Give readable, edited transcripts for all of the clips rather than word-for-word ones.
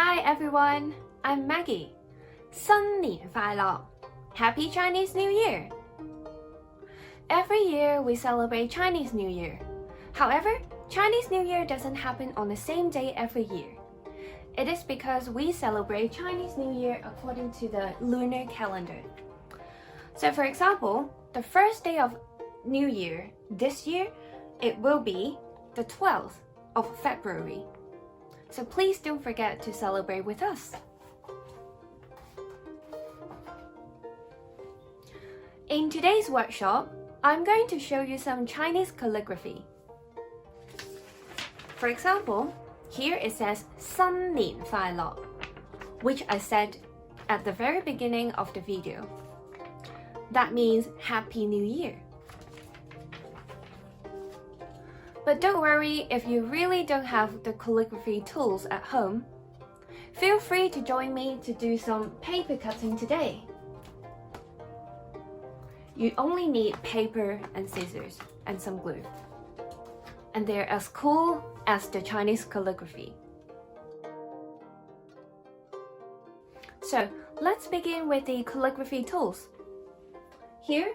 Hi everyone, I'm Maggie. 新年快乐! Happy Chinese New Year! Every year we celebrate Chinese New Year. However, Chinese New Year doesn't happen on the same day every year. It is because we celebrate Chinese New Year according to the lunar calendar. So for example, the first day of New Year this year, it will be the 12th of February. So please don't forget to celebrate with us. In today's workshop, I'm going to show you some Chinese calligraphy. For example, here it says 新年快乐, which I said at the very beginning of the video. That means Happy New Year. But don't worry if you really don't have the calligraphy tools at home. Feel free to join me to do some paper cutting today. You only need paper and scissors and some glue. And they're as cool as the Chinese calligraphy. So let's begin with the calligraphy tools. Here,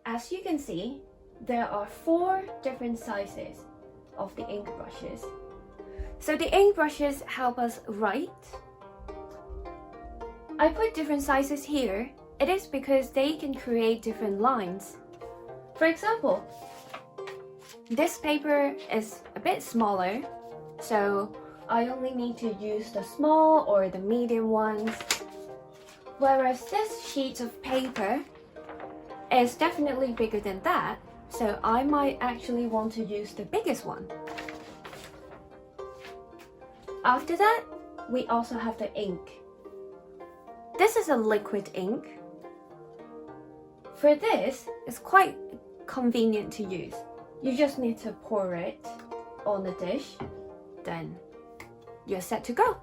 as you can see, there are 4 different sizes of the ink brushes. So the ink brushes help us write. I put different sizes here. It is because they can create different lines. For example, this paper is a bit smaller, so I only need to use the small or the medium ones. Whereas this sheet of paper is definitely bigger than that, so I might actually want to use the biggest one. After that, we also have the ink. This is a liquid ink. For this, it's quite convenient to use. You just need to pour it on the dish, then you're set to go.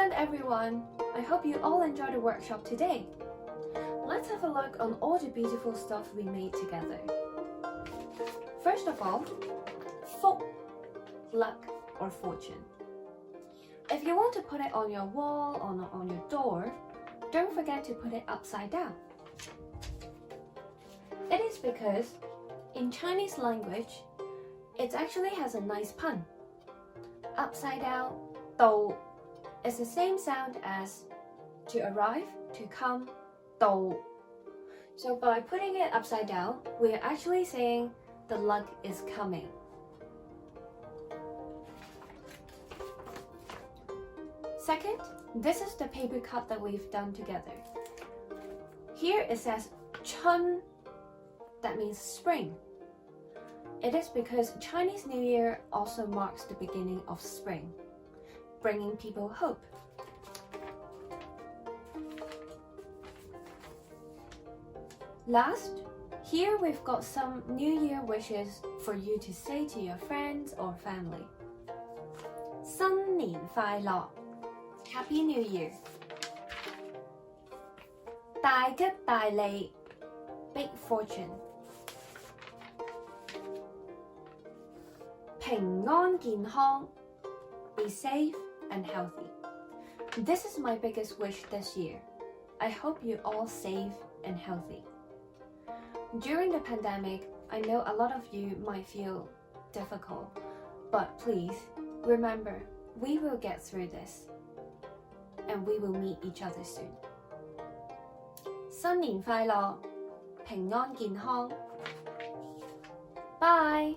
Welcome everyone! I hope you all enjoyed the workshop today. Let's have a look on all the beautiful stuff we made together. First of all, phúc, luck or fortune. If you want to put it on your wall or on your door, don't forget to put it upside down. It is because in Chinese language, it actually has a nice pun. Upside down, dou, is the same sound as to arrive, to come, dou. So by putting it upside down, we are actually saying the luck is coming. Second, this is the paper cut that we've done together. Here it says Chun, that means spring. It is because Chinese New Year also marks the beginning of spring, bringing people hope. Last, here we've got some New Year wishes for you to say to your friends or family. 新年快樂 Happy New Year! 大吉大利 Big Fortune! 平安健康 Be safe and healthy. This is my biggest wish this year. I hope you're all safe and healthy. During the pandemic, I know a lot of you might feel difficult, but please remember, we will get through this, and we will meet each other soon. 新年快樂，平安健康。Bye!